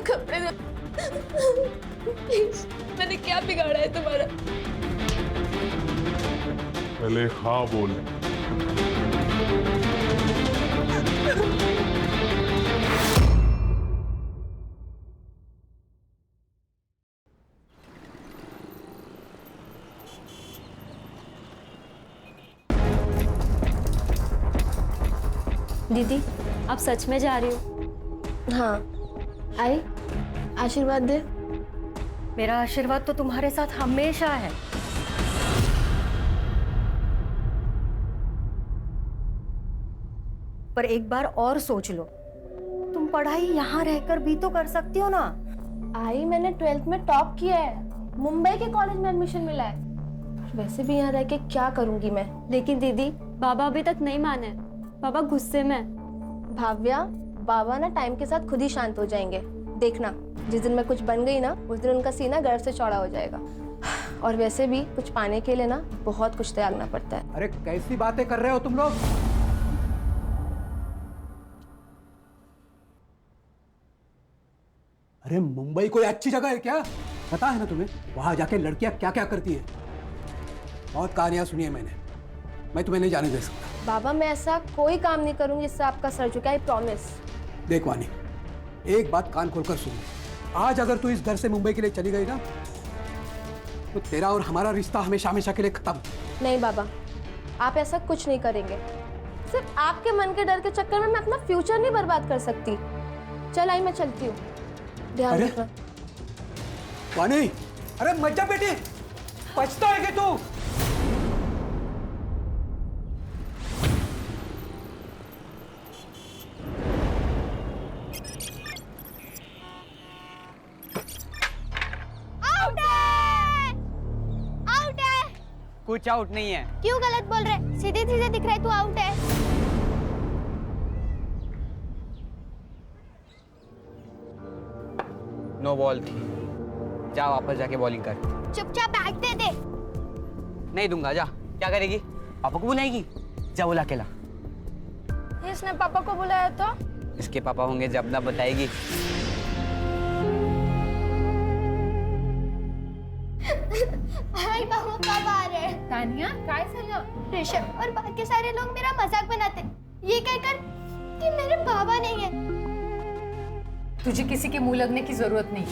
कपड़े दो प्लीज। मैंने क्या बिगाड़ा है तुम्हारा? पहले हाँ बोल। दीदी, आप सच में जा रही हो? हाँ, आई आशीर्वाद दे। मेरा आशीर्वाद तो तुम्हारे साथ हमेशा है। पर एक बार और सोच लो, तुम पढ़ाई यहाँ रहकर भी तो कर सकती हो ना। आई मैंने 12th में टॉप किया है, मुंबई के कॉलेज में एडमिशन मिला है। वैसे भी यहाँ रह के क्या करूंगी मैं? लेकिन दीदी, बाबा अभी तक नहीं माने। बाबा गुस्से में। भाव्या, बाबा ना टाइम के साथ खुद ही शांत हो जाएंगे, देखना। जिस दिन मैं कुछ बन गई ना, उस दिन उनका सीना गर्व से चौड़ा हो जाएगा। और वैसे भी कुछ पाने के लिए ना बहुत कुछ त्यागना पड़ता है। अरे कैसी बातें कर रहे हो तुम लोग? अरे मुंबई कोई अच्छी जगह है क्या? पता है ना तुम्हें वहां जाके लड़कियां क्या क्या करती हैं? बहुत कहानियां सुनी है मैंने। मैं तुम्हें नहीं जाने दे सकता। बाबा, मैं ऐसा कोई काम नहीं करूंगी जिससे आपका सर झुके, आई प्रॉमिस। देख वानी, एक बात कान खोलकर सुन। आज अगर तू इस घर से मुंबई के लिए चली गई ना, तो तेरा और हमारा रिश्ता हमेशा हमेशा के लिए खत्म। नहीं बाबा, आप ऐसा कुछ नहीं करेंगे। सिर्फ आपके मन के डर के चक्कर में मैं अपना फ्यूचर नहीं बर्बाद कर सकती। चल आई, मैं चलती हूँ। ध्यान अरे रखना। वानी, अरे मत जा बेटी, पछता है कि तू? कुछ आउट नहीं है। क्यों गलत बोल रहे? सीधे सीधे दिख रहा है तू आउट है। नो बॉल थी। जा वापस जाके बॉलिंग कर। चुपचाप बैट दे दे। नहीं दूंगा। जा। क्या करेगी? पापा को बुलाएगी? जा बुला के ला। इसने पापा को बुलाया तो? इसके पापा होंगे जब ना बताएगी। हाय बाबू कब आ रहे हैं? तानिया, काय झालं? ऋषभ और बाकी सारे लोग मेरा मजाक बनाते, ये कहकर कि मेरे बाबा नहीं है। तुझे किसी के मुंह लगने की जरूरत नहीं।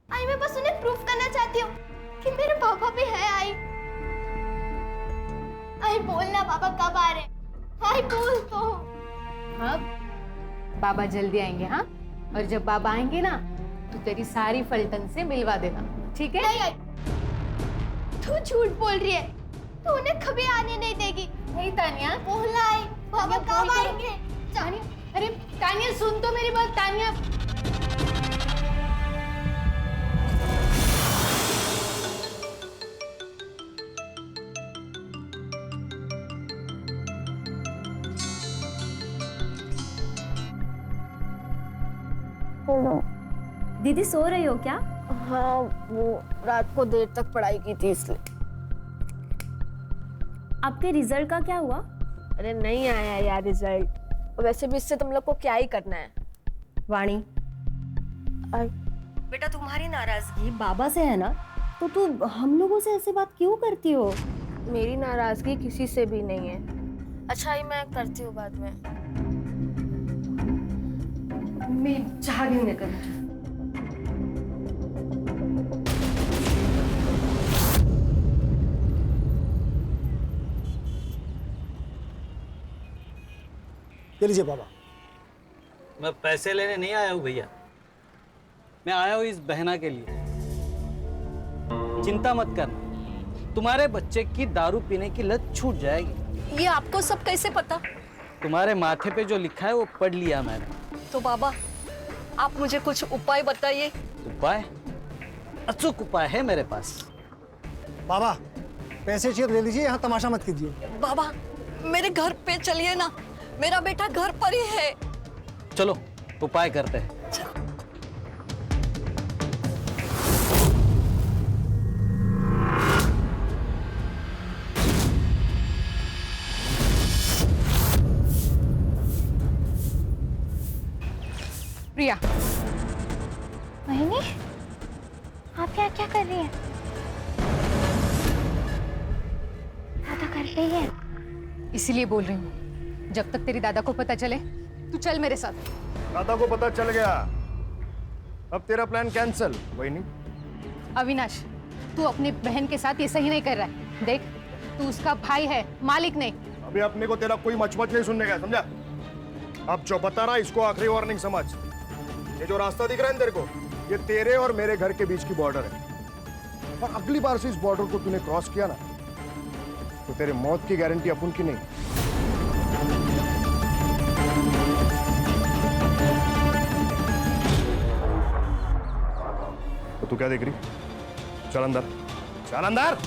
आई मैं बस उन्हें प्रूफ करना चाहती हूँ कि मेरे पापा भी है। आई बोलना बाबा कब आ रहे हैं? आई बोल तो। हाँ, बाबा जल्दी आएंगे। हाँ, और जब बाबा आएंगे ना, तो तेरी सारी फलटन से मिलवा देना, ठीक है? नहीं आई, तू झूठ बोल रही है। तू उन्हें कभी आने नहीं देगी। नहीं तानिया, बोलना आई, बाबा कब आएंगे? तानिया, अरे तानिया सुन तो मेरी बात। तानिया, दीदी सो रही हो क्या? हाँ, वो रात को देर तक पढ़ाई की थी इसलिए। आपके रिजल्ट का क्या हुआ? अरे नहीं आया यार रिजल्ट। वैसे भी इससे तुम लोग को क्या ही करना है। वाणी, बेटा तुम्हारी नाराजगी बाबा से है ना, तो तू हम लोगों से ऐसे बात क्यों करती हो? मेरी नाराजगी किसी से भी नहीं है। अच्छा ही मैं करती हूँ बाद में। मैं चाह घेऊन येते मुझे। ये लीजिए बाबा। मैं पैसे लेने नहीं आया हूँ भैया, मैं आया हूँ इस बहना के लिए। चिंता मत करना, तुम्हारे बच्चे की दारू पीने की लत छूट जाएगी। ये आपको सब कैसे पता? तुम्हारे माथे पे जो लिखा है वो पढ़ लिया मैंने। तो बाबा, आप मुझे कुछ उपाय बताइए। उपाय? अचूक उपाय है मेरे पास। बाबा पैसे चाहिए तो ले लीजिए, यहाँ तमाशा मत कीजिए। बाबा, मेरे घर पे चलिए ना, मेरा बेटा घर पर ही है। चलो उपाय करते हैं। प्रिया, मोहिनी, आप क्या क्या कर रही हैं? दादा घर पे ही है। इसीलिए बोल रही हूँ, जब तक तेरी दादा को पता चले तू चल मेरे साथ। दादा को पता चल गया, अब तेरा प्लान कैंसिल। वही नहीं, अविनाश, तू अपनी बहन के साथ ये सही नहीं कर रहा है। देख, तू उसका भाई है, मालिक नहीं। अभी अपने को तेरा कोई मचमच नहीं सुनने का, समझा? अब जो बता रहा इसको आखिरी वार्निंग समझ। ये जो रास्ता दिख रहा है तेरे को, ये तेरे और मेरे घर के बीच की बॉर्डर है, और अगली बार से इस बॉर्डर को तूने क्रॉस किया ना, तो तेरे मौत की गारंटी अपन की नहीं। तो तू क्या देख रही? चल अंदर, चल अंदर।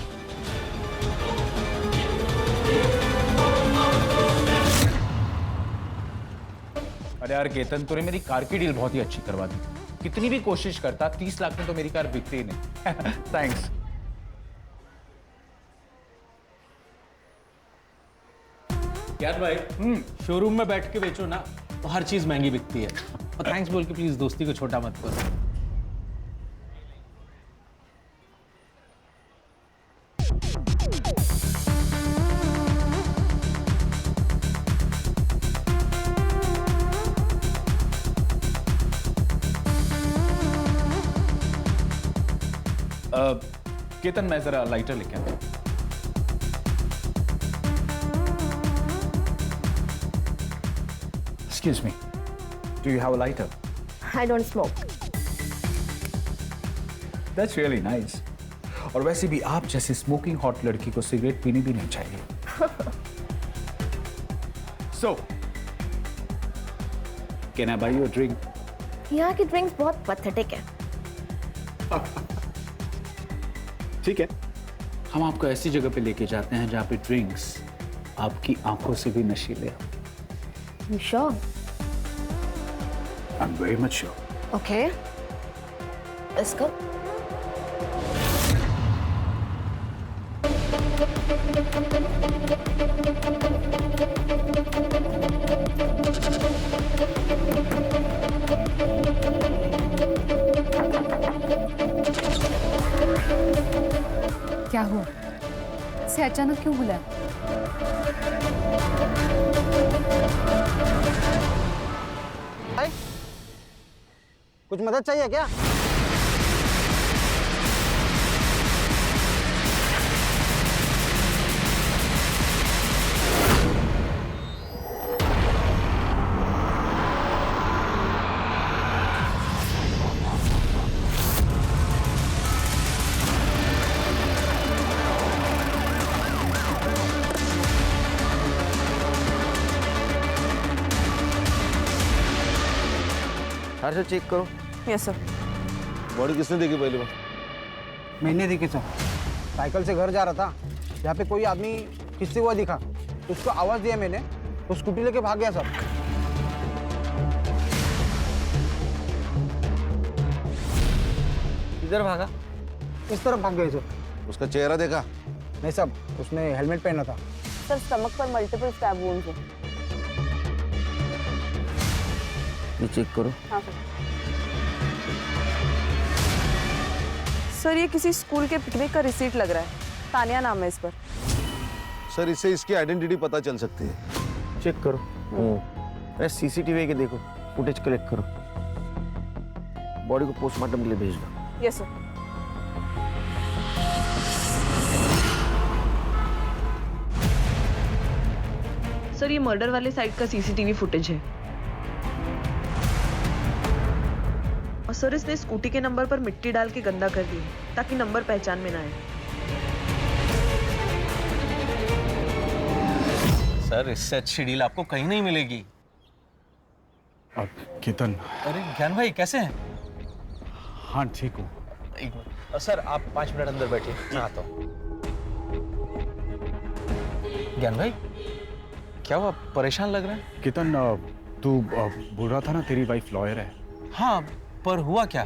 अरे यार केतन, तूने मेरी कार की डील बहुत ही अच्छी करवा दी। कितनी भी कोशिश करता, 30 लाख में तो मेरी कार बिकती ही नहीं। थैंक्स। यार भाई, शोरूम में बैठ के बेचो ना तो हर चीज महंगी बिकती है। और थैंक्स बोल के प्लीज दोस्ती को छोटा मत करो। केतन, मैं जरा लाइटर लेके आता हूं। Excuse me, do you have a lighter? I don't smoke. That's really nice. और वैसे भी आप जैसे स्मोकिंग हॉट लड़की को सिगरेट पीनी भी नहीं चाहिए। So, can I buy you a drink? यहाँ की ड्रिंक्स बहुत पैथेटिक है। ठीक है, हम आपको ऐसी जगह पे लेके जाते हैं जहाँ पे ड्रिंक्स आपकी आंखों से भी नशीले हैं। You sure? I'm very much sure. Okay. Let's go. क्या हुआ? से अचानक क्यों बुलाया? कुछ मदद चाहिए क्या? हर से चेक करो। Yes sir. बॉडी किसने देखी पहली बार? मैंने देखी सर, साइकिल से घर जा रहा था, यहाँ पे कोई आदमी किससे हुआ दिखा, उसको आवाज दिया मैंने, तो स्कूटी लेके भाग गया सर। किधर भागा? इस तरफ भाग गए सर। उसका चेहरा देखा? नहीं सर, उसने हेलमेट पहना था। सर, स्टमक पर मल्टीपल स्टैब वुंड्स हैं। ये चेक करो। हाँ सर। सर, ये किसी स्कूल के पिकनिक का रिसीट लग रहा है। तानिया नाम है इस पर। सर, इससे इसकी आइडेंटिटी पता चल सकती है। चेक करो। अरे सीसीटीवी के देखो, फुटेज कलेक्ट करो, बॉडी को पोस्टमार्टम के लिए भेज दो। Yes sir. सर, ये मर्डर वाले साइट का सीसीटीवी फुटेज है। और सर, इसने स्कूटी के नंबर पर मिट्टी डाल के गंदा कर दी ताकि नंबर पहचान में ना आए। सर, इससे अच्छी डील आपको कहीं नहीं मिलेगी। केतन। अरे ज्ञान भाई, कैसे हैं? हाँ ठीक हूँ। एक मिनट सर, आप 5 मिनट अंदर बैठिए, मैं आता हूँ। ज्ञान भाई, क्या हुआ? परेशान लग रहा है। केतन, तू बोल रहा था ना तेरी वाइफ लॉयर है। हाँ, पर हुआ क्या?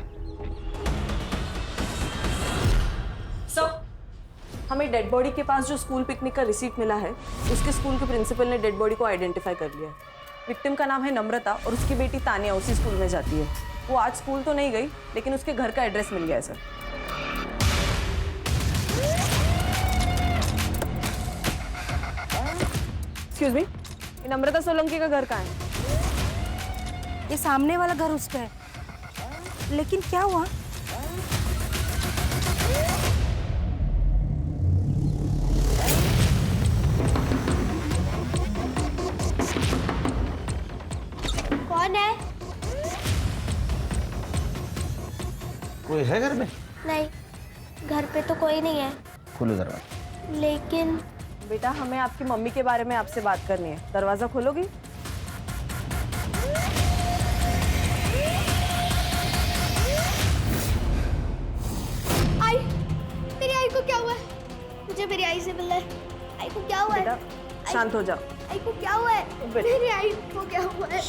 सर, हमें डेड बॉडी के पास जो स्कूल पिकनिक का रिसीट मिला है, उसके स्कूल के प्रिंसिपल ने डेड बॉडी को आइडेंटिफाई कर लिया है। विक्टिम का नाम है नम्रता और उसकी बेटी तानिया उसी स्कूल में जाती है। वो आज स्कूल तो नहीं गई, लेकिन उसके घर का एड्रेस मिल गया है सर। एक्सक्यूज मी, ये नम्रता सोलंकी का घर कहाँ है? ये सामने वाला घर उसका है, लेकिन क्या हुआ? कौन है? कोई है घर में? नहीं, घर पे तो कोई नहीं है। खोलो दरवाजा। लेकिन बेटा, हमें आपकी मम्मी के बारे में आपसे बात करनी है। दरवाजा खोलोगी? आई, मेरी आई को क्या हुआ है? मुझे मेरी आई से मिलना है। आई को क्या हुआ है? बेटा शांत हो जाओ। आई को क्या हुआ है? बेटा। मेरी आई को क्या हुआ है?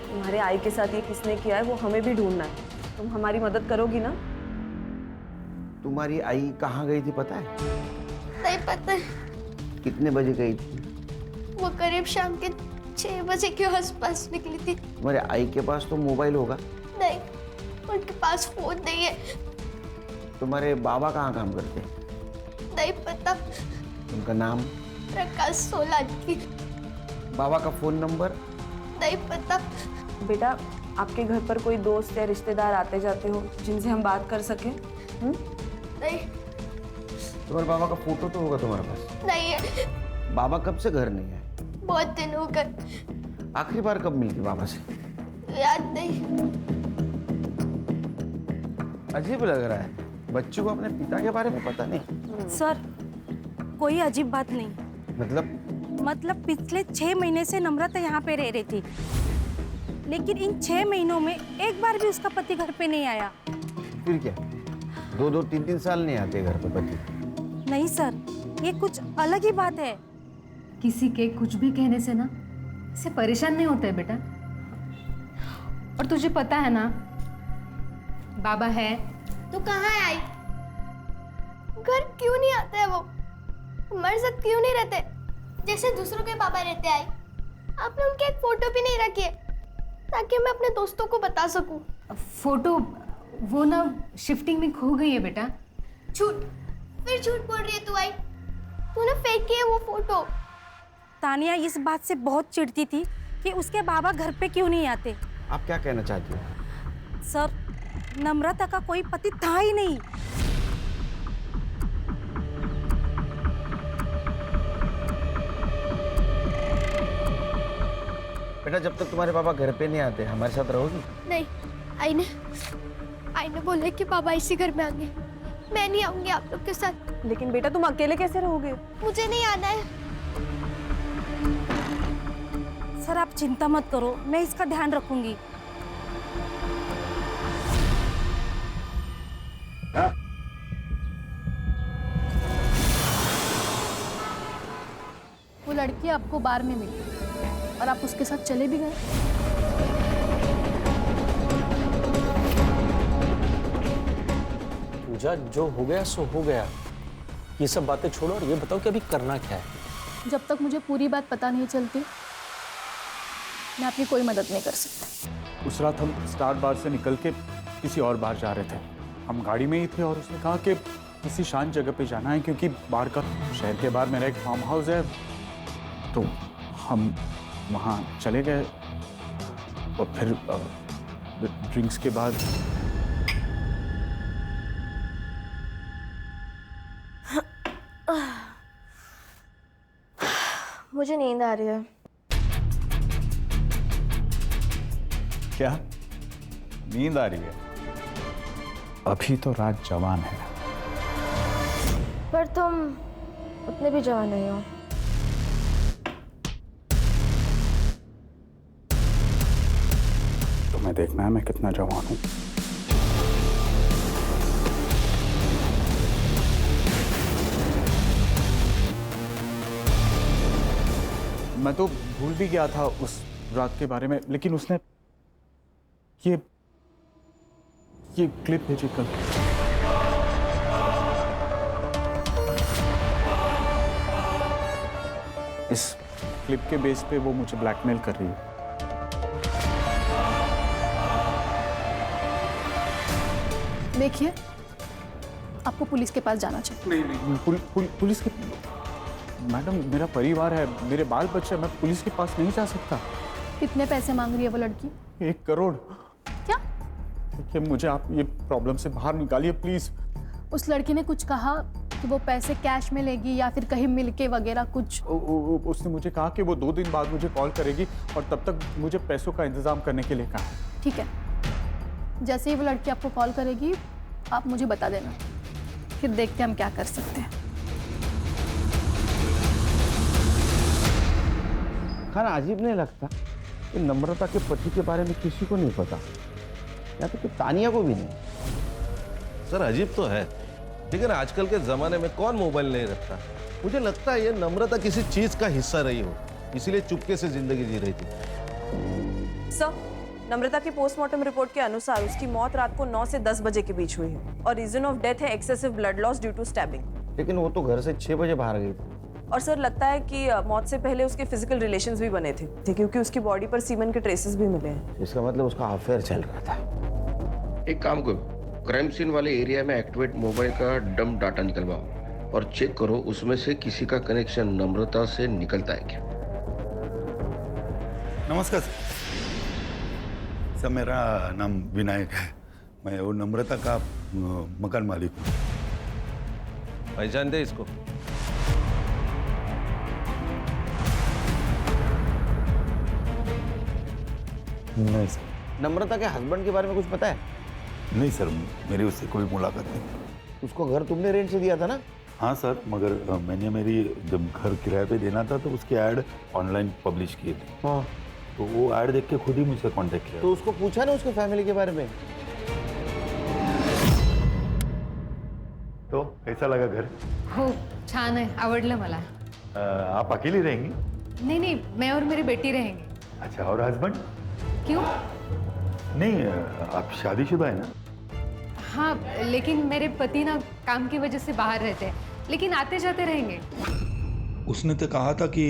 तुम्हारे आई के साथ ये किसने किया है वो हमें भी ढूंढना है। तुम हमारी मदद करोगी ना? तुम्हारी आई कहाँ गई थी पता है? नहीं पता। कितने बजे गई थी? वो करीब शाम के 6 बजे के आसपास निकली थी। तुम्हारे आई के पास तो मोबाइल होगा? नहीं, उनके पास फोन नहीं है। तुम्हारे बाबा कहाँ काम करते हैं? नहीं पता। उनका नाम? प्रकाश सोलंकी। बाबा का फोन नंबर? नहीं पता। बेटा, आपके घर पर कोई दोस्त या रिश्तेदार आते जाते हो जिनसे हम बात कर सकें? नहीं। तुम्हारे बाबा का फोटो तो होगा तुम्हारे पास? नहीं है। बाबा कब से घर नहीं आए? बहुत दिन हो गए। आखिरी बार कब मिली थी बाबा से? याद नहीं। अजीब लग रहा है, बच्चों को अपने पिता के बारे में पता नहीं। सर, कोई अजीब बात नहीं। मतलब पिछले 6 महीने से नम्रता यहाँ पे रह रही थी, लेकिन इन 6 महीनों में एक बार भी उसका पति घर पे नहीं आया। फिर क्या 2-2, 3-3 साल नहीं आते घर पे पति? नहीं सर, ये कुछ अलग ही बात है। किसी के कुछ भी कहने से ना इससे परेशान नहीं होता है बेटा। और तुझे पता है ना, बाबा है तो कहाँ है आई? घर क्यों नहीं आता है वो? हमारे साथ क्यों नहीं रहते जैसे दूसरों के पापा रहते? आई, आपने उनकी एक फोटो भी नहीं रखी है ताकि मैं अपने दोस्तों को बता सकूं। फोटो वो ना शिफ्टिंग में खो गई है बेटा। झूठ, फिर झूठ बोल रही है तू। आई, तूने फेंकी है वो फोटो। तानिया इस बात से बहुत चिढ़ती थी कि उसके बाबा घर पे क्यों नहीं आते। आप क्या कहना चाहती हो? सर, नम्रता का कोई पति था ही नहीं। बेटा, जब तक तुम्हारे पापा घर पे नहीं आते हमारे साथ रहोगी? नहीं, आई ने बोला कि बाबा इसी घर में आएंगे। मैं नहीं आऊंगी आप लोग के साथ। लेकिन बेटा, तुम अकेले कैसे रहोगे? मुझे नहीं आना है। सर, आप चिंता मत करो, मैं इसका ध्यान रखूंगी। वो लड़की आपको बार में मिली और आप उसके साथ चले भी गए। पूजा, जो हो गया सो हो गया। ये सब बातें छोड़ो और ये बताओ कि अभी करना क्या है? जब तक मुझे पूरी बात पता नहीं चलती, मैं आपकी कोई मदद नहीं कर सकती। उस रात हम स्टार बार से निकल के किसी और बार जा रहे थे। हम गाड़ी में ही थे और उसने कहा कि किसी शांत जगह पे जाना है क्योंकि बाहर का शहर के बाहर मेरा एक फार्म हाउस है। तो हम वहाँ चले गए और फिर ड्रिंक्स के बाद मुझे नींद आ रही है। क्या नींद आ रही है? अभी तो रात जवान है। पर तुम उतने भी जवान नहीं हो। तुम्हें देखना है मैं कितना जवान हूँ। मैं तो भूल भी गया था उस रात के बारे में, लेकिन उसने ये क्लिप भेजी कल। इस क्लिप के बेस पे वो मुझे ब्लैकमेल कर रही है। देखिए, आपको पुलिस के पास जाना चाहिए। नहीं, पुलिस के मैडम, मेरा परिवार है, मेरे बाल बच्चे, मैं पुलिस के पास नहीं जा सकता। कितने पैसे मांग रही है वो लड़की? 1 करोड़। क्या? देखिए, मुझे आप ये प्रॉब्लम से बाहर निकालिए प्लीज। उस लड़की ने कुछ कहा कि वो पैसे कैश में लेगी या फिर कहीं मिलके वगैरह कुछ? उसने मुझे कहा कि वो 2 दिन बाद मुझे कॉल करेगी और तब तक मुझे पैसों का इंतजाम करने के लिए कहा। ठीक है, जैसे ही वो लड़की आपको कॉल करेगी आप मुझे बता देना, फिर देखते हैं हम क्या कर सकते हैं। खाना अजीब नहीं लगता कि नम्रता के पति के बारे में किसी को नहीं पता, या तो तानिया को भी नहीं। सर अजीब तो है, लेकिन आजकल के जमाने में कौन मोबाइल नहीं रखता। मुझे लगता है ये नम्रता किसी चीज का हिस्सा रही हो, इसीलिए चुपके से जिंदगी जी रही थी। सर, नम्रता की पोस्टमार्टम रिपोर्ट के अनुसार उसकी मौत रात को 9 से 10 बजे के बीच हुई है और रीजन ऑफ डेथ है excessive blood loss due to stabbing. लेकिन वो तो घर से 6 बजे बाहर गई थी। और सर लगता है कि मौत से पहले उसके फिजिकल रिलेशंस भी बने थे क्योंकि उसकी बॉडी पर सीमेंट के ट्रेसेस भी मिले हैं। इसका मतलब उसका अफेयर चल रहा था। एक काम करो, क्राइम सीन वाले एरिया में एक्टिवेट मोबाइल का डंप डाटा निकलवाओ और चेक करो उसमें से किसी का कनेक्शन नम्रता से निकलता है क्या। नमस्कार सर, मेरा नाम विनायक है, मैं वो नम्रता का मकान मालिक हूँ। पहचानते इसको? नहीं सर। नम्रता के हस्बैंड के बारे में कुछ पता है? नहीं सर, मेरी उससे कोई मुलाकात नहीं। उसको घर तुमने रेंट से दिया था ना? हाँ सर, मगर मैंने मेरी जब घर किराए पे देना था तो उसके ऐड ऑनलाइन पब्लिश किए थे। हाँ, तो वो ऐड देख के खुद ही मुझसे कांटेक्ट किया। तो उसको पूछा ना उसके फैमिली के बारे में? तो कैसा लगा घर? हो, छान आहे, आवडलं मला। आप अकेली रहेंगी? नहीं नहीं, मैं और मेरी बेटी रहेंगे। अच्छा, और हस्बैंड? क्यों? नहीं, आप शादीशुदा है ना? हाँ, लेकिन मेरे पति ना काम की वजह से बाहर रहते हैं, लेकिन आते जाते रहेंगे। उसने तो कहा था कि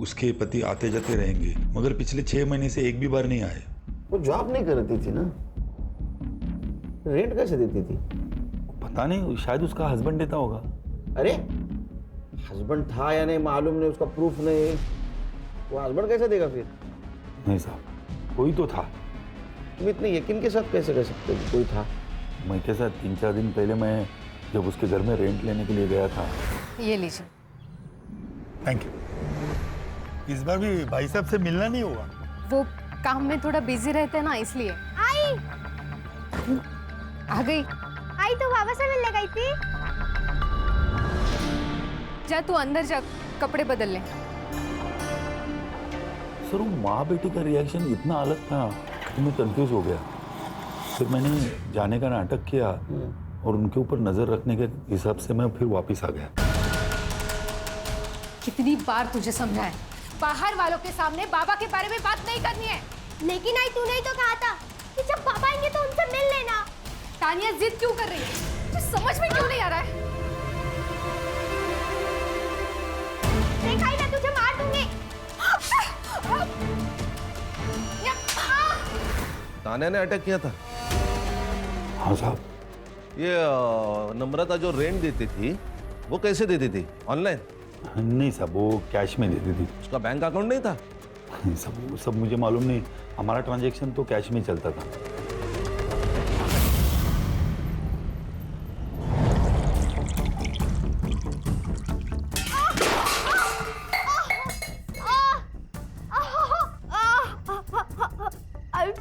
उसके पति आते जाते रहेंगे, मगर पिछले 6 महीने से एक भी बार नहीं आए। वो जॉब नहीं करती थी ना, रेंट कैसे देती थी? पता नहीं, शायद उसका हस्बैंड देता होगा। अरे हस्बैंड था या नहीं मालूम नहीं, उसका प्रूफ नहीं, वो हस्बैंड कैसे देगा फिर? नहीं साहब, कोई तो था। तुम इतने यकीन के साथ कैसे कह सकते हो कोई था? मैं के साथ 3-4 दिन पहले मैं जब उसके घर में रेंट लेने के लिए गया था। ये लीजिए। Thank you. इस बार भी भाई साहब से मिलना नहीं होगा? वो काम में थोड़ा बिजी रहते हैं ना, इसलिए। आई आ गई। आई तो बाबा से मिलने गई थी। जा तू अंदर जा, कपड़े बदल ले। सर, वो माँ बेटी का रिएक्शन इतना अलग था कि मैं कंफ्यूज हो गया। फिर मैंने जाने का नाटक किया और उनके ऊपर नजर रखने के हिसाब से मैं फिर वापस आ गया। कितनी बार तुझे समझाया, बाहर वालों के सामने बाबा के बारे में बात नहीं करनी है। लेकिन आई तूने ही तो कहा था कि जब पापा आएंगे तो उनसे मिल लेना। तानिया जिद क्यों कर रही है? तुझे समझ में क्यों नहीं आ रहा है? देखा ही ना, तुझे मार दूंगी। तानिया ने अटैक किया था? हाँ साहब। ये नम्रता जो रेंट देती थी वो कैसे देती थी? ऑनलाइन? नहीं साहब, वो कैश में देती थी। उसका बैंक अकाउंट नहीं था? सब मुझे मालूम नहीं, हमारा ट्रांजैक्शन तो कैश में चलता था।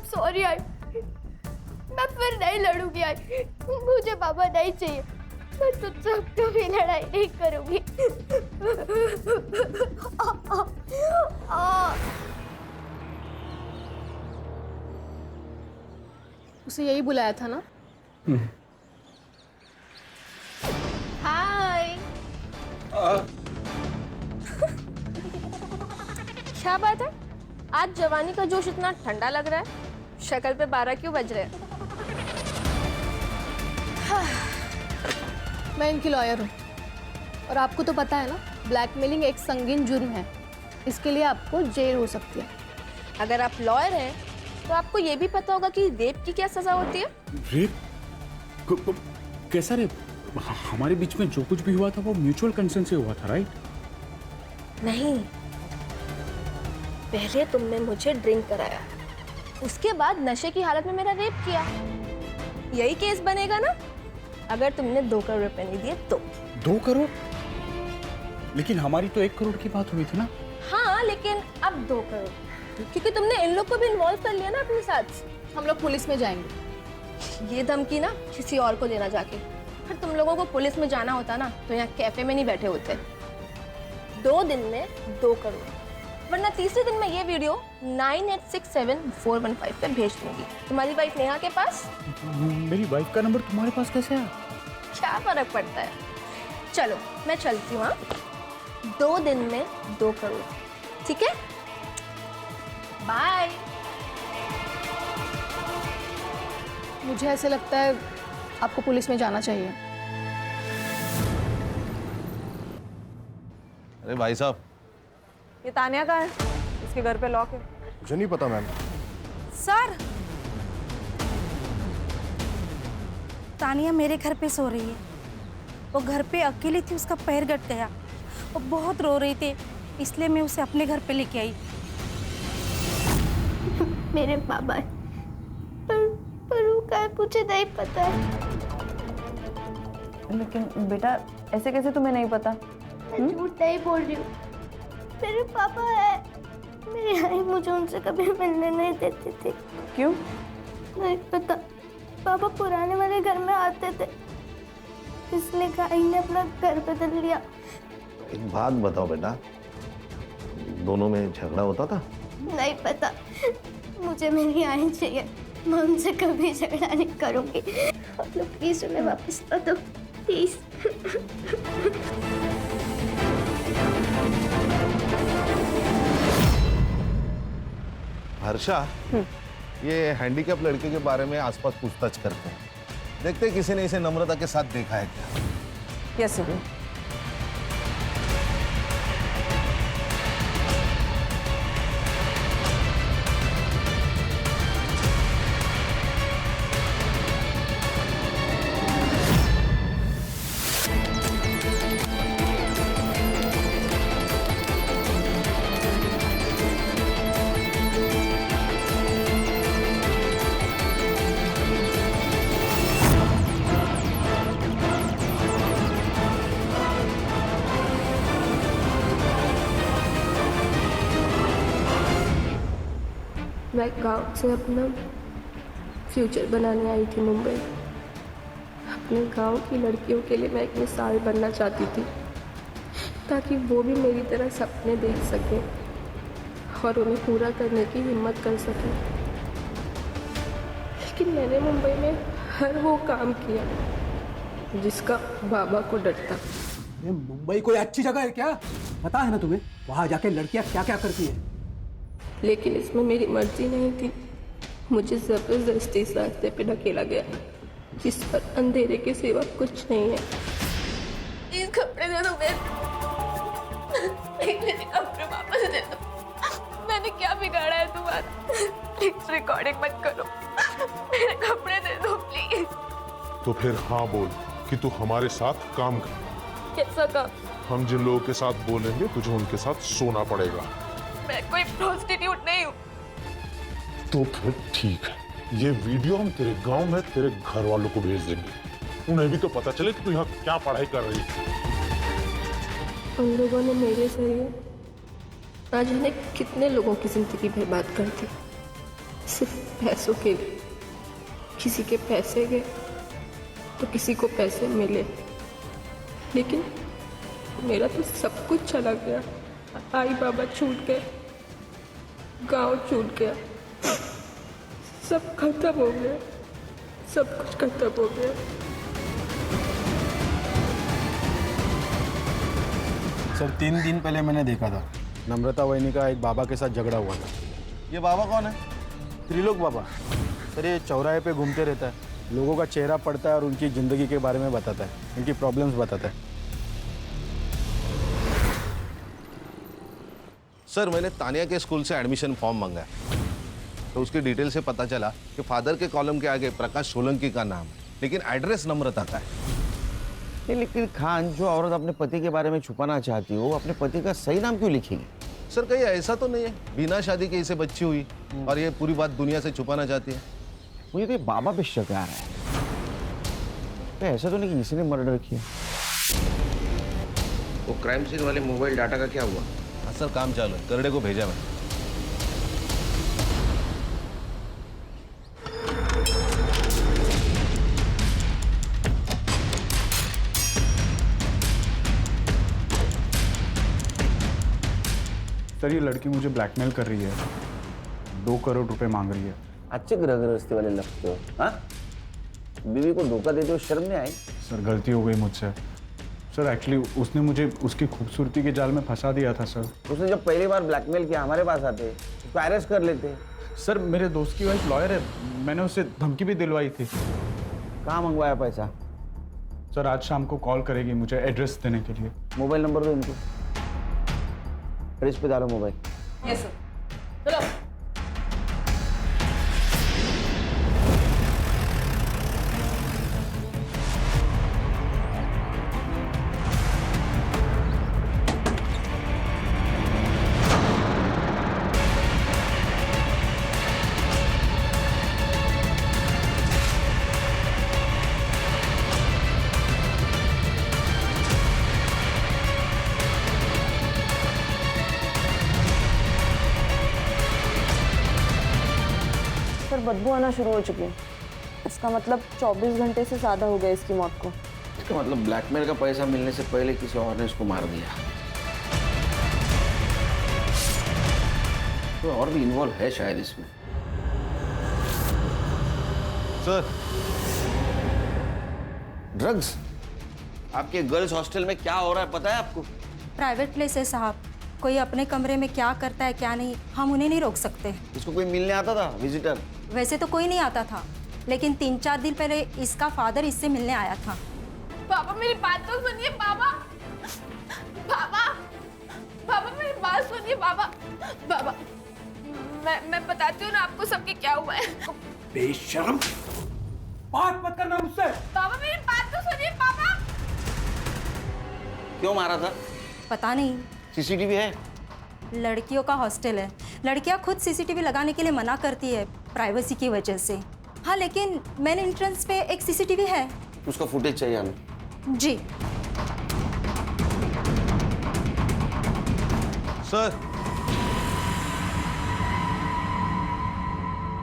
सॉरी आई, मैं फिर नहीं लड़ूंगी आई। मुझे बाबा नहीं चाहिए, मैं तुझसे अब कभी लड़ाई नहीं करूंगी। उसे यही बुलाया था ना? हाय। क्या बात है, आज जवानी का जोश इतना ठंडा लग रहा है? शक्ल पे 12 क्यों बज रहे हैं? मैं इनकी लॉयर हूँ और आपको तो पता है ना, ब्लैकमेलिंग एक संगीन जुर्म है। इसके लिए आपको जेल हो सकती है। अगर आप लॉयर हैं तो आपको ये भी पता होगा कि रेप की क्या सजा होती है। रेप? कैसा रेप? हमारे बीच में जो कुछ भी हुआ था वो म्यूचुअल कंसेंट से हुआ था, राइट? नहीं, पहले तुमने मुझे ड्रिंक कराया, उसके बाद नशे की हालत में मेरा रेप किया। यही केस बनेगा ना अगर तुमने 2 करोड़ रुपए नहीं दिए तो। 2 करोड़? लेकिन हमारी तो 1 करोड़ की बात हुई थी ना। हाँ, लेकिन अब 2 करोड़, क्योंकि तुमने इन लोग को भी इन्वॉल्व कर लिया ना अपने साथ। हम लोग पुलिस में जाएंगे। ये धमकी ना किसी और को देना जाके। फिर तुम लोगों को पुलिस में जाना होता ना तो यहाँ कैफे में नहीं बैठे होते। 2 दिन में 2 करोड़, वरना तीसरे दिन में ये वीडियो 9867-415 पे भेज दूंगी तुम्हारी वाइफ नेहा के पास। मेरी वाइफ का नंबर तुम्हारे पास कैसे आया? क्या फर्क पड़ता है। चलो मैं चलती हूँ। 2 दिन में 2 करोड़, ठीक है? बाय। मुझे ऐसे लगता है आपको पुलिस में जाना चाहिए। अरे भाई साहब, ये तानिया का है, इसके घर पे लॉक है। मुझे नहीं पता मैम। सर, तानिया मेरे घर पे सो रही है। वो घर पे अकेली थी, उसका पैर कट गया। वो बहुत रो रही थी, इसलिए मैं उसे अपने घर पे लेके आई। मेरे बाबा पर वो क्या है मुझे नहीं पता है। लेकिन बेटा ऐसे कैसे तुम्हें नहीं पता? मैं झूठ नहीं बोल रही हूँ। मेरे पापा है, मेरी आई मुझे उनसे कभी मिलने नहीं देती थी। क्यों? नहीं पता। पापा पुराने वाले घर में आते थे, इसलिए आई ने अपना घर बदल लिया। एक बात बताओ बेटा, दोनों में झगड़ा होता था? नहीं पता, मुझे मेरी आई चाहिए। मैं उनसे कभी झगड़ा नहीं करूंगी। आप लोग प्लीज उन्हें वापस ला दो, प्लीज। हर्षा, ये हैंडीकैप लड़के के बारे में आसपास पूछताछ करते हैं। देखते हैं किसी ने इसे नम्रता के साथ देखा है क्या। Yes sir. मैं गांव से अपना फ्यूचर बनाने आई थी मुंबई। अपने गांव की लड़कियों के लिए मैं एक मिसाल बनना चाहती थी, ताकि वो भी मेरी तरह सपने देख सकें और उन्हें पूरा करने की हिम्मत कर सकें। लेकिन मैंने मुंबई में हर वो काम किया जिसका बाबा को डरता। ये मुंबई कोई अच्छी जगह है क्या? पता है ना तुम्हें वहां जाके लड़कियां क्या क्या करती है? लेकिन इसमें मेरी मर्जी नहीं थी। मुझे जबरदस्ती इस रास्ते पे ढकेला गया जिस पर अंधेरे के सिवा कुछ नहीं है। प्लीज कपड़े दे दो मेरे कपड़े वापस दे दो। मैंने क्या बिगाड़ा है तुम्हारा? प्लीज रिकॉर्डिंग मत करो, मेरे कपड़े दे दो प्लीज। तो फिर हाँ बोल कि तू हमारे साथ काम कर। कैसा काम? हम जिन लोगों के साथ बोलेंगे तुझे उनके साथ सोना पड़ेगा। मैं कोई प्रोस्टिट्यूट नहीं हूँ। तो फिर ठीक है, ये वीडियो हम तेरे गांव में तेरे घर वालों को भेज देंगे। उन्हें भी तो पता चले कि तू यहाँ क्या पढ़ाई कर रही है। उन लोगों ने मेरे जरिए ना जाने कितने लोगों की जिंदगी बर्बाद कर दी, सिर्फ पैसों के लिए। किसी के पैसे गए तो किसी को पैसे मिले, लेकिन मेरा तो सब कुछ चला गया। आई बाबा छूट गए, गांव छूट गया, सब खत्म हो गया, सब कुछ खत्म हो गया। सर 3 दिन पहले मैंने देखा था, नम्रता वहिनी का एक बाबा के साथ झगड़ा हुआ था। ये बाबा कौन है? त्रिलोक बाबा। सर ये चौराहे पे घूमते रहता है, लोगों का चेहरा पड़ता है और उनकी ज़िंदगी के बारे में बताता है, उनकी प्रॉब्लम्स बताता है। सर मैंने तानिया के स्कूल से एडमिशन फॉर्म मंगाया, तो उसकी डिटेल से पता चला कि फादर के कॉलम के आगे प्रकाश सोलंकी का नाम है, लेकिन एड्रेस नम्रता का है। लेकिन खान, जो औरत अपने पति के बारे में छुपाना चाहती हो, अपने पति का सही नाम क्यों लिखेगी? सर कहीं ऐसा तो नहीं है बिना शादी के इसे बच्ची हुई और ये पूरी बात दुनिया से छुपाना चाहती है? मुझे तो बाबा पे शक आ रहा है। तो ऐसा तो नहीं कि किसी ने मर्डर किया। वो क्राइम सीन वाले मोबाइल डाटा का क्या हुआ? हाँ सर, काम चालू है, करड़े को भेजा मैं। सर ये लड़की मुझे ब्लैकमेल कर रही है, 2 करोड़ रुपए मांग रही है। अच्छे गृहस्थी वाले लगते हो, हाँ? बीवी को धोखा देते हो, शर्म नहीं आई? सर गलती हो गई मुझसे। सर एक्चुअली उसने मुझे उसकी खूबसूरती के जाल में फंसा दिया था सर। उसने जब पहली बार ब्लैकमेल किया हमारे पास आते, उसको अरेस्ट कर लेते। सर मेरे दोस्त की वाइफ लॉयर है, मैंने उससे धमकी भी दिलवाई थी। कहाँ मंगवाया पैसा? सर आज शाम को कॉल करेगी मुझे एड्रेस देने के लिए। मोबाइल नंबर दो इनको, फ्रिज पे डालो मोबाइल। Yes sir. चलो। बदबू आना शुरू हो चुकी है। इसका मतलब 24 घंटे से ज़्यादा हो गए इसकी मौत को। इसका मतलब ब्लैकमेल का पैसा मिलने से पहले किसी और ने इसको मार दिया। तो और भी इन्वॉल्व है शायद इसमें। सर ड्रग्स आपके गर्ल्स हॉस्टल में क्या हो रहा है पता है आपको? प्राइवेट प्लेस है साहब, कोई अपने कमरे में क्या करता है क्या नहीं हम उन्हें नहीं रोक सकते। इसको कोई मिलने आता था विजिटर? वैसे तो कोई नहीं आता था, लेकिन 3-4 दिन पहले इसका फादर इससे मिलने आया था। पापा मेरी बात तो सुनिए पापा। पापा पापा मेरी बात सुनिए पापा। पापा मैं बताती हूँ ना आपको सबके क्या हुआ है। बेशर्म, बात मत करना मुझसे। पापा मेरी बात तो सुनिए पापा। क्यों मारा था? पता नहीं। सीसीटीवी है? लड़कियों का हॉस्टल है, लड़कियां खुद सीसीटीवी लगाने के लिए मना करती है प्राइवेसी की वजह से। हाँ लेकिन मेन एंट्रेंस पे एक सीसीटीवी है। उसका फुटेज चाहिए हमें। जी सर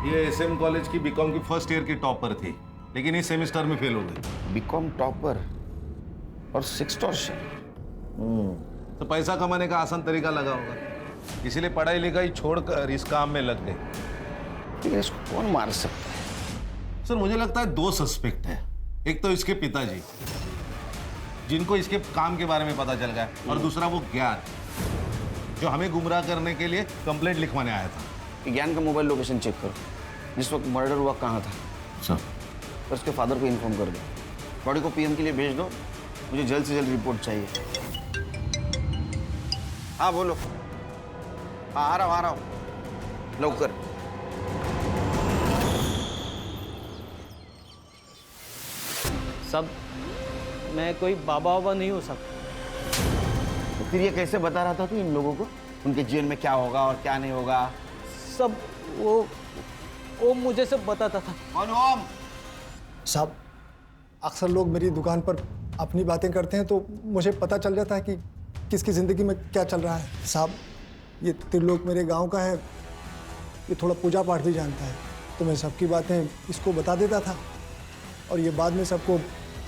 ये एसएम कॉलेज की बीकॉम की फर्स्ट ईयर की टॉपर थी, लेकिन इस सेमेस्टर में फेल हो गई। बीकॉम टॉपर और सिक्सटॉर्शन। तो पैसा कमाने का आसान तरीका लगा होगा, इसीलिए पढ़ाई लिखाई छोड़कर इस काम में लग गए। लेकिन इसको कौन मार सकता है? सर मुझे लगता है 2 सस्पेक्ट है। एक तो इसके पिताजी, जिनको इसके काम के बारे में पता चल गया, और दूसरा वो ज्ञान, जो हमें गुमराह करने के लिए कंप्लेंट लिखवाने आया था। ज्ञान का मोबाइल लोकेशन चेक करो, जिस वक्त मर्डर हुआ कहाँ था। सर और उसके फादर को इन्फॉर्म कर दो, बॉडी को पीएम के लिए भेज दो, मुझे जल्द से जल्द रिपोर्ट चाहिए। हाँ बोलो। हाँ आ रहा हूँ लवकर। सब मैं कोई बाबा नहीं हो सकता। तो फिर ये कैसे बता रहा था तू इन लोगों को उनके जीवन में क्या होगा और क्या नहीं होगा? सब वो मुझे सब बताता था। ओम साहब अक्सर लोग मेरी दुकान पर अपनी बातें करते हैं तो मुझे पता चल जाता है कि किसकी ज़िंदगी में क्या चल रहा है। साहब ये त्रिलोक मेरे गांव का है, ये थोड़ा पूजा पाठ भी जानता है, तो मैं सबकी बातें इसको बता देता था और ये बाद में सबको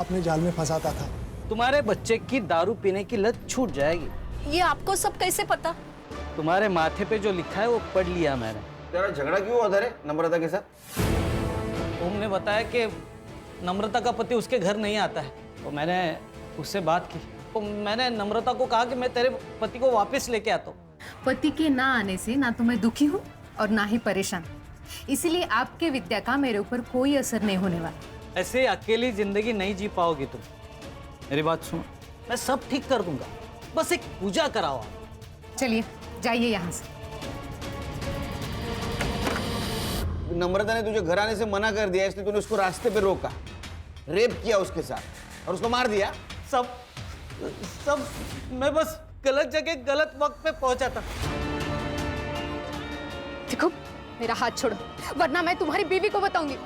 अपने जाल में फंसाता था। तुम्हारे बच्चे की दारू पीने की लत छूट जाएगी। ये आपको सब कैसे पता? तुम्हारे माथे पे जो लिखा है वो पढ़ लिया मैंने। तेरा झगड़ा क्यों होता है नम्रता के साथ? तुमने बताया कि नम्रता का पति उसके घर नहीं आता है, तो मैंने उससे बात की। तो मैंने नम्रता को कहा कि मैं तेरे पति को वापस लेके आता हूँ। पति के ना आने से ना तो मैं दुखी हूँ और ना ही परेशान, इसीलिए आपके विद्या का मेरे ऊपर कोई असर नहीं होने वाला। ऐसे अकेली जिंदगी नहीं जी पाओगी तुम। मेरी बात सुनो, मैं सब ठीक कर दूंगा, बस एक पूजा कराओ। चलिए जाइए यहाँ से। नम्रता ने तुझे घर आने से मना कर दिया, इसलिए तूने उसको रास्ते पे रोका, रेप किया उसके साथ और उसको मार दिया। सब मैं बस गलत जगह गलत वक्त पे पहुंचा था। देखो मेरा हाथ छोड़ो, वरना मैं तुम्हारी बीवी को बताऊंगी।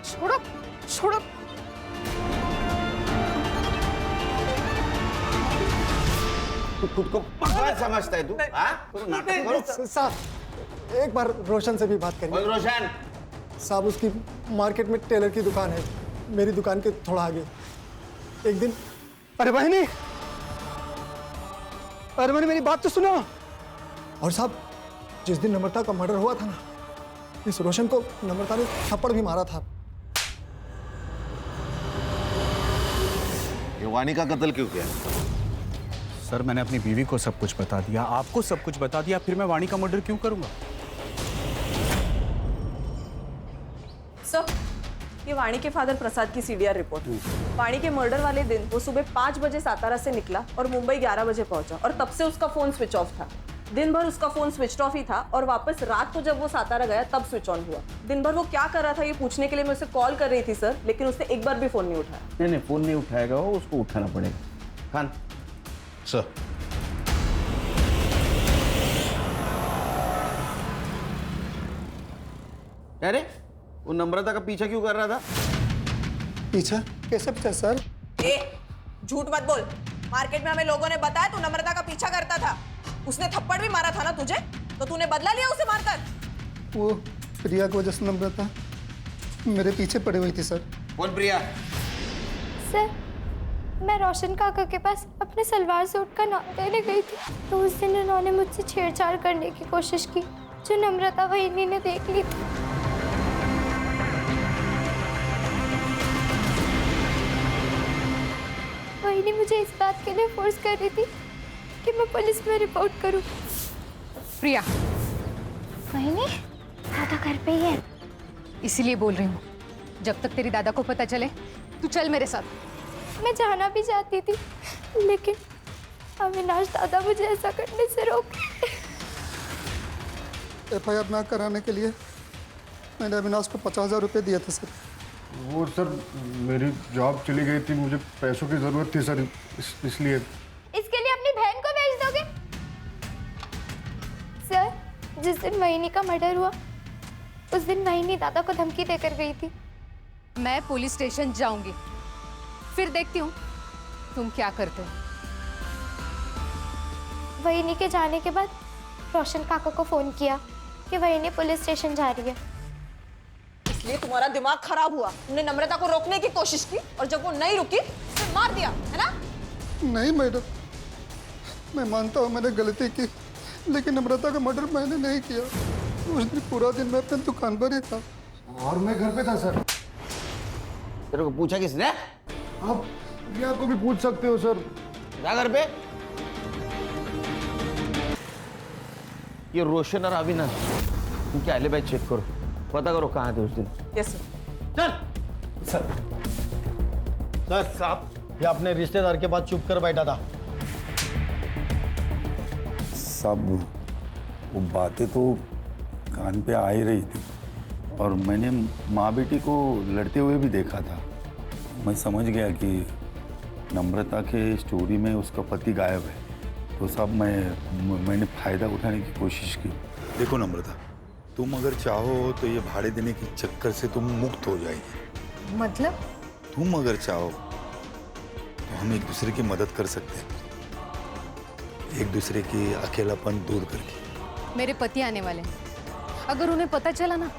छोड़ो छोड़ो। तू खुद को पागल समझता है तू? नाटक करो। साहब एक बार रोशन से भी बात करिए। रोशन साहब उसकी मार्केट में टेलर की दुकान है, मेरी दुकान के थोड़ा आगे। एक दिन अरे बहनी मेरी बात तो सुनो। और साहब जिस दिन नम्रता का मर्डर हुआ था ना, इस रोशन को नम्रता ने थप्पड़ भी मारा था। ये वानी का कत्ल क्यों किया? सर मैंने अपनी बीवी को सब कुछ बता दिया, आपको सब कुछ बता दिया, फिर मैं वाणी का मर्डर क्यों करूंगा? सर, ये वाणी के फादर प्रसाद की सीडीआर रिपोर्ट। वाणी के मर्डर वाले दिन वो सुबह 5 बजे सातारा से निकला और मुंबई 11 बजे पहुंचा, और तब से उसका फोन स्विच ऑफ था। दिन भर उसका फोन स्विच ऑफ ही था और वापस रात को जब वो सातारा गया तब स्विच ऑन हुआ। दिन भर वो क्या कर रहा था ये पूछने के लिए मैं उसे कॉल कर रही थी सर, लेकिन उसने एक बार भी फोन नहीं उठाया। नहीं फोन नहीं उठाएगा वो, उसको उठाना पड़ेगा। खान सर, अरे वो नम्रता का पीछा क्यों कर रहा था? पीछा? कैसे पीछा सर? झूठ मत बोल। मार्केट में हमें लोगों ने बताया तू नम्रता का पीछा करता था। उसने थप्पड़ भी मारा था ना तुझे, तो तूने बदला लिया उसे मारकर? वो प्रिया की वजह से नम्रता मेरे पीछे पड़ी हुई थी सर। कौन प्रिया? सर मैं रोशन काका के पास अपने सलवार सूट का नाप देने गई थी, तो उस दिन उन्होंने मुझसे छेड़छाड़ करने की कोशिश की, जो नम्रता वहीनी ने देख ली थी। वहीनी मुझे इस बात के लिए फोर्स कर रही थी कि मैं पुलिस में रिपोर्ट करूं। प्रिया, वहीनी दादा घर पे ही है। इसीलिए बोल रही हूँ, जब तक तेरी दादा को पता चले तू चल मेरे साथ। मैं जाना भी चाहती थी, लेकिन अविनाश दादा मुझे ऐसा करने से रोक। FIR ना कराने के लिए मैंने अविनाश को 50,000 रुपये दिए थे सर। वो सर मेरी जॉब चली गई थी, मुझे पैसों की जरूरत थी सर, इसलिए। इसके लिए अपनी बहन को भेज दोगे? सर जिस दिन वहीनी का मर्डर हुआ उस दिन वहीनी दादा को धमकी देकर गई थी। मैं पुलिस स्टेशन जाऊंगी, फिर देखती हूँ तुम क्या करते हो। वहीनी के जाने के बाद रोशन काका को फोन किया कि वहीनी पुलिस स्टेशन जा रही है। इसलिए तुम्हारा दिमाग खराब हुआ। तुमने नम्रता को रोकने की कोशिश की और जब वो नहीं रुकी तो मार दिया, है ना? नहीं मैडम, मैं मानता हूँ मैंने गलती की, लेकिन नम्रता का मर्डर मैंने नहीं किया। उस दिन पूरा दिन मैं अपनी दुकान पर ही था और मैं घर पे था सर। तेरे को पूछा किसने? आप प्रिया को भी पूछ सकते हो सर। क्या घर पे? ये रोशन और अविनाश, उनके एलिबाई चेक करो, पता करो कहाँ थे उस दिन। Yes sir. चल सर साहब, ये अपने रिश्तेदार के पास चुप कर बैठा था। सब वो बातें तो कान पे आ ही रही थी, और मैंने माँ बेटी को लड़ते हुए भी देखा था। मैं समझ गया कि नम्रता के स्टोरी में उसका पति गायब है, तो सब मैंने फ़ायदा उठाने की कोशिश की। देखो नम्रता, तुम अगर चाहो तो ये भाड़े देने के चक्कर से तुम मुक्त हो जाएगी। मतलब? तुम अगर चाहो तो हम एक दूसरे की मदद कर सकते हैं, एक दूसरे की अकेलापन दूर करके। मेरे पति आने वाले हैं, अगर उन्हें पता चला ना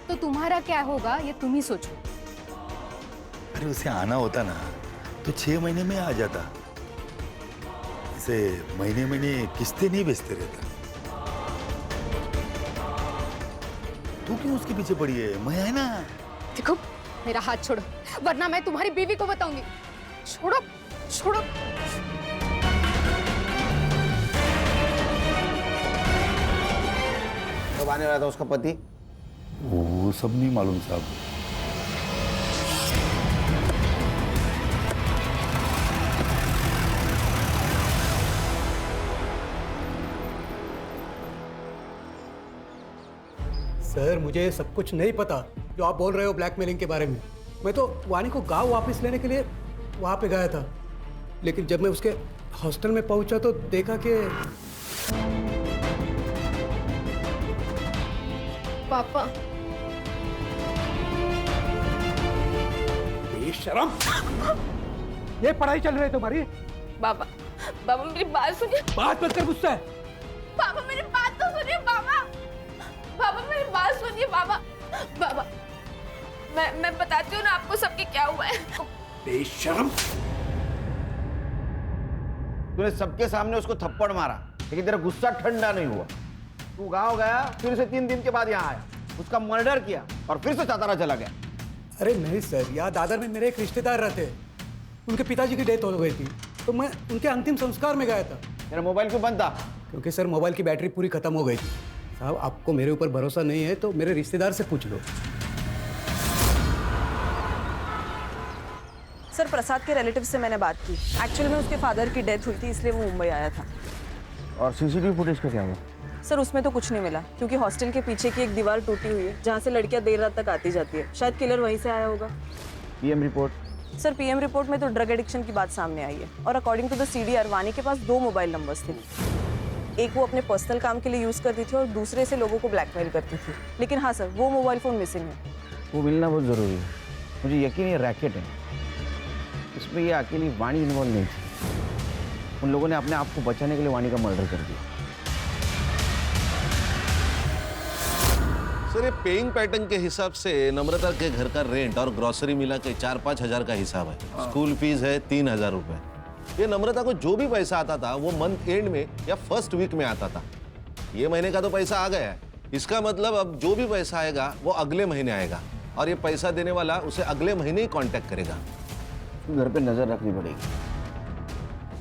तो तुम्हारा क्या होगा ये तुम ही सोचो। अरे उसे आना होता ना तो 6 महीने में आ जाता, इसे महीने महीने किस्तें नहीं बेचते रहता। तू क्यों उसके पीछे पड़ी है? मैं है ना। देखो मेरा हाथ छोड़ो, वरना मैं तुम्हारी बीवी को बताऊंगी। छोड़ो छोड़ो। कब आने वाला था उसका पति? वो सब नहीं मालूम साहब। सर मुझे सब कुछ नहीं पता जो आप बोल रहे हो ब्लैकमेलिंग के बारे में। मैं तो वानी को गांव वापस लेने के लिए वहां पे गया था, लेकिन जब मैं उसके हॉस्टल में पहुंचा तो देखा कि पापा बेशरम, ये पढ़ाई चल रही है तुम्हारी? बाबा बाबा मेरी बात सुनिए। बात मत कर मुझसे। पापा मेरी बात तो सुनिए बाबा। बाबा मेरी बात सुनिए बाबा। बाबा मैं बताती हूँ ना आपको सबके क्या हुआ है। बेशरम, तूने सबके सामने उसको थप्पड़ मारा, लेकिन तेरा गुस्सा ठंडा नहीं हुआ। तू गांव गया, फिर से 3 दिन के बाद यहाँ आया, उसका मर्डर किया और फिर से सातारा चला गया। अरे नहीं सर, यहाँ दादर में मेरे एक रिश्तेदार रहते, उनके पिताजी की डेथ हो गई थी, तो मैं उनके अंतिम संस्कार में गया था। मेरा मोबाइल क्यों बंद था? क्योंकि सर मोबाइल की बैटरी पूरी खत्म हो गई थी। साहब आपको मेरे ऊपर भरोसा नहीं है तो मेरे रिश्तेदार से पूछ लो। सर प्रसाद के रिलेटिव से मैंने बात की। एक्चुअली में उसके फादर की डेथ हुई थी, इसलिए वो मुंबई आया था। और सीसीटीवी फुटेज का क्या हुआ? सर उसमें तो कुछ नहीं मिला, क्योंकि हॉस्टल के पीछे की एक दीवार टूटी हुई है जहाँ से लड़कियां देर रात तक आती जाती है। शायद किलर वहीं से आया होगा। PM report? Sir PM report में तो ड्रग एडिक्शन की बात सामने आई है, और अकॉर्डिंग टू द सीडीआर वानी के पास 2 मोबाइल नंबर्स थे। एक वो अपने पर्सनल काम के लिए यूज़ करती थी और दूसरे से लोगों को ब्लैकमेल करती थी। लेकिन हाँ सर, वो मोबाइल फ़ोन मिसिंग है। वो मिलना बहुत ज़रूरी है। मुझे यकीन है रैकेट है, इसमें ये अकेली वाणी इन्वॉल्व नहीं थी। उन लोगों ने अपने आप को बचाने के लिए वाणी का मर्डर कर दिया। सर ये पेइंग पैटर्न के हिसाब से नम्रता के घर का रेंट और ग्रोसरी मिला के 4-5 हजार का हिसाब है। स्कूल फीस है 3,000 रुपए। ये नम्रता को जो भी पैसा आता था वो मंथ एंड में या फर्स्ट वीक में आता था। ये महीने का तो पैसा आ गया है, इसका मतलब अब जो भी पैसा आएगा वो अगले महीने आएगा, और ये पैसा देने वाला उसे अगले महीने ही कांटेक्ट करेगा। घर पे नजर रखनी पड़ेगी,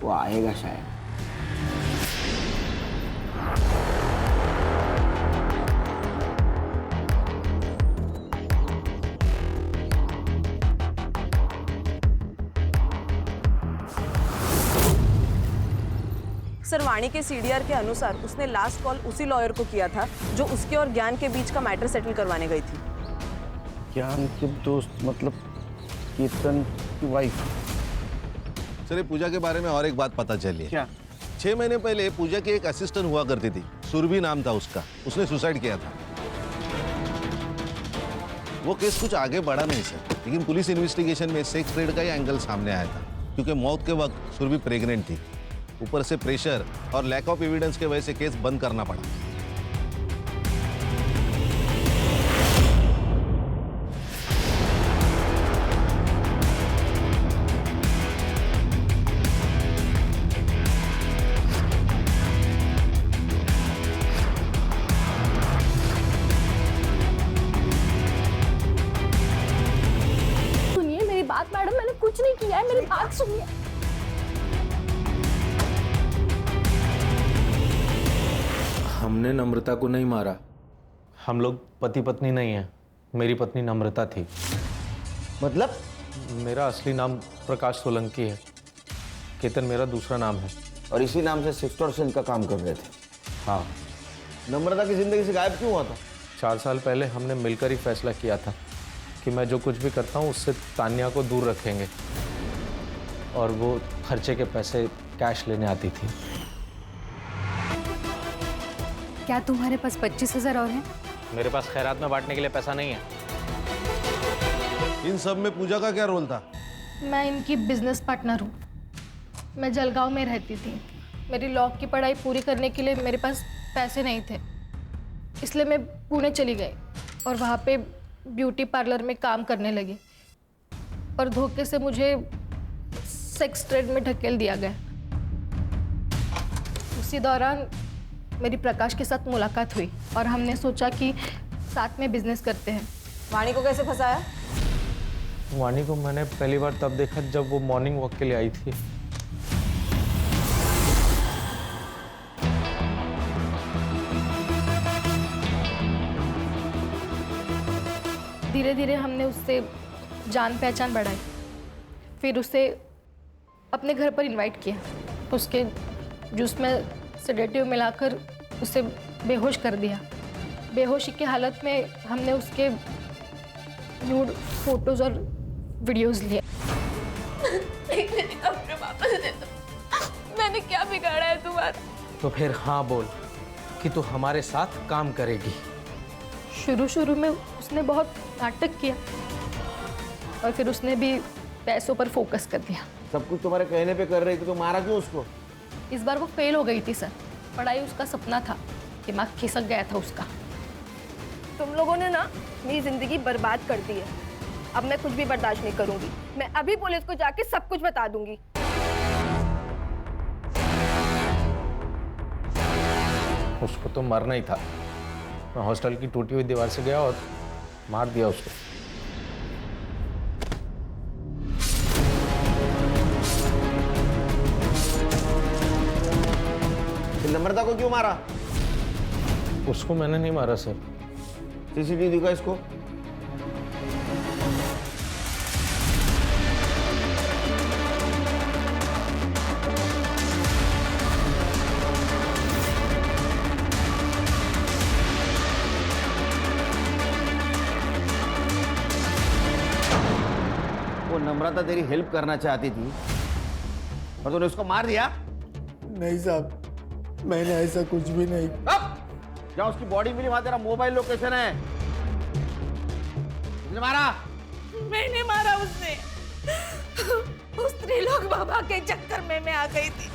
वो आएगा शायद। सर वाणी के सीडीआर के अनुसार उसने लास्ट कॉल उसी लॉयर को किया था जो उसके और ज्ञान के बीच का मैटर सेटल करवाने गई थी। ज्ञान के दोस्त मतलब कीर्तन की वाइफ? सर ये पूजा के बारे में और एक बात पता चली है। क्या? 6 महीने पहले पूजा की एक असिस्टेंट हुआ करती थी, सुरभि नाम था उसका, उसने सुसाइड किया था। वो केस कुछ आगे बढ़ा नहीं सर, लेकिन पुलिस इन्वेस्टिगेशन में सेक्स ट्रेड का ही एंगल सामने आया था, क्योंकि मौत के वक्त सुरभि प्रेग्नेंट थी। ऊपर से प्रेशर और लैक ऑफ एविडेंस के वजह से केस बंद करना पड़ा। सुनिए मेरी बात मैडम, मैंने कुछ नहीं किया है, मेरी बात सुनिए। हमने नम्रता को नहीं मारा। हम लोग पति पत्नी नहीं हैं। मेरी पत्नी नम्रता थी। मतलब? मेरा असली नाम प्रकाश सोलंकी है, केतन मेरा दूसरा नाम है। और इसी नाम से सेक्सटॉर्शन का काम कर रहे थे? हाँ। नम्रता की जिंदगी से गायब क्यों हुआ था? 4 साल पहले हमने मिलकर ही फैसला किया था कि मैं जो कुछ भी करता हूँ उससे तानिया को दूर रखेंगे, और वो खर्चे के पैसे कैश लेने आती थी। क्या तुम्हारे पास 25,000 और हैं? मेरे पास खैरात में बांटने के लिए पैसा नहीं है। इन सब में पूजा का क्या रोल था? मैं इनकी बिजनेस पार्टनर हूँ। मैं जलगांव में रहती थी। मेरी लॉ की पढ़ाई पूरी करने के लिए मेरे पास पैसे नहीं थे, इसलिए मैं पुणे चली गई और वहाँ पे ब्यूटी पार्लर में काम करने लगी, और धोखे से मुझे सेक्स ट्रेड में ढकेल दिया गया। उसी दौरान मेरी प्रकाश के साथ मुलाकात हुई और हमने सोचा कि साथ में बिजनेस करते हैं। वाणी को कैसे फंसाया? वाणी को मैंने पहली बार तब देखा जब वो मॉर्निंग वॉक के लिए आई थी। धीरे धीरे हमने उससे जान पहचान बढ़ाई, फिर उसे अपने घर पर इनवाइट किया। उसके जूस में सेडेटिव मिलाकर उसे बेहोश कर दिया। बेहोशी की हालत में हमने उसके न्यूड फोटोज और वीडियोस लिए। अपने वापस दे दो। मैंने क्या बिगाड़ा है तुम्हारा? तो फिर हाँ बोल कि तू हमारे साथ काम करेगी। शुरू में उसने बहुत नाटक किया और फिर उसने भी पैसों पर फोकस कर दिया। सब कुछ तुम्हारे कहने पे कर रही थी तो मारा क्यों उसको? इस बार वो फेल हो गई थी सर। पढ़ाई उसका सपना था, दिमाग खिसक गया था उसका। तुम लोगों ने ना मेरी जिंदगी बर्बाद कर दी है। अब मैं कुछ भी बर्दाश्त नहीं करूंगी। मैं अभी पुलिस को जाके सब कुछ बता दूंगी। उसको तो मरना ही था। मैं हॉस्टल की टूटी हुई दीवार से गया और मार दिया उसको। नम्रता को क्यों मारा? उसको मैंने नहीं मारा सर। सीसीटीवी दिखा इसको। वो नम्रता तेरी हेल्प करना चाहती थी और तूने उसको मार दिया? नहीं साहब, मैंने ऐसा कुछ भी नहीं। जहाँ उसकी बॉडी मिली वहां तेरा मोबाइल लोकेशन है। उसने मारा? मैंने मारा उसने। उस त्रिलोक बाबा के चक्कर में मैं आ गई थी।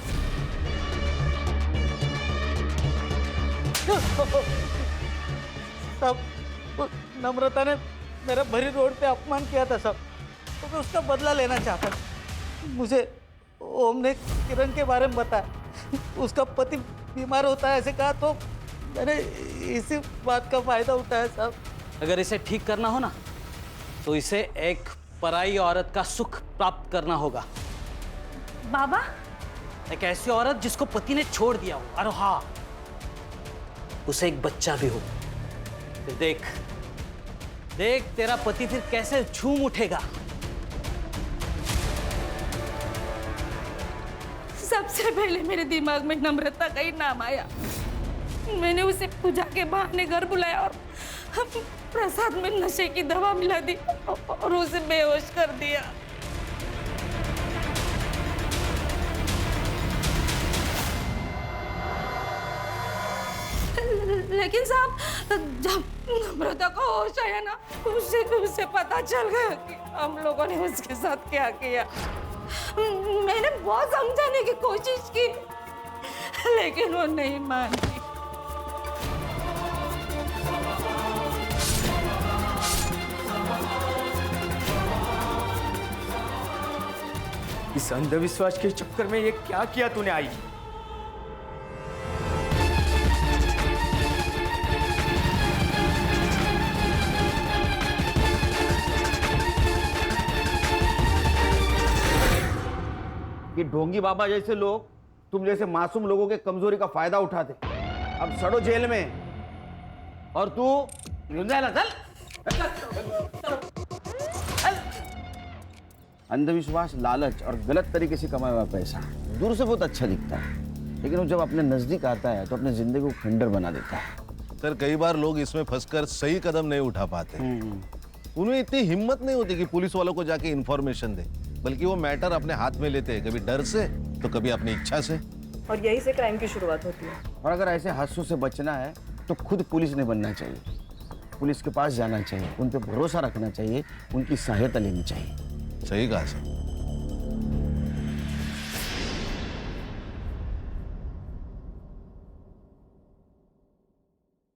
सब नम्रता ने मेरा भरी रोड पे अपमान किया था सब, तो मैं उसका बदला लेना चाहता था। मुझे ओम ने किरण के बारे में बताया, उसका पति बीमार होता है ऐसे कहा, तो मैंने इसी बात का फायदा उठाया साहब। अगर इसे ठीक करना हो ना तो इसे एक पराई औरत का सुख प्राप्त करना होगा। बाबा? एक ऐसी औरत जिसको पति ने छोड़ दिया हो, और हाँ उसे एक बच्चा भी हो। फिर देख देख तेरा पति फिर कैसे झूम उठेगा। सबसे पहले मेरे दिमाग में नम्रता का ही नाम आया। मैंने उसे पूजा के बहाने घर बुलाया और प्रसाद में नशे की दवा मिला दी और उसे बेहोश कर दिया। लेकिन साहब, जब नम्रता को होश आया ना, उसे पता चल गया कि हम लोगों ने उसके साथ क्या किया। मैंने बहुत समझाने की कोशिश की, लेकिन वो नहीं मानी। इस अंधविश्वास के चक्कर में ये क्या किया तूने आई? कि ढोंगी बाबा जैसे लोग तुम जैसे मासूम लोगों के कमजोरी का फायदा उठाते। अब सड़ो जेल में और तू अंधविश्वास, लालच और गलत तरीके से कमाया हुआ पैसा दूर से बहुत अच्छा दिखता है, लेकिन वो जब अपने नजदीक आता है तो अपने जिंदगी को खंडर बना देता है। सर कई बार लोग इसमें फंसकर सही कदम नहीं उठा पाते। उन्हें इतनी हिम्मत नहीं होती कि पुलिस वालों को जाके इंफॉर्मेशन दे, बल्कि वो मैटर अपने हाथ में लेते हैं, कभी डर से तो कभी अपनी इच्छा से। और यही से क्राइम की शुरुआत होती है। और अगर ऐसे हादसों से बचना है तो खुद पुलिस नहीं बनना चाहिए, पुलिस के पास जाना चाहिए, उन पर भरोसा रखना चाहिए, उनकी सहायता लेनी चाहिए। सही कहा सर।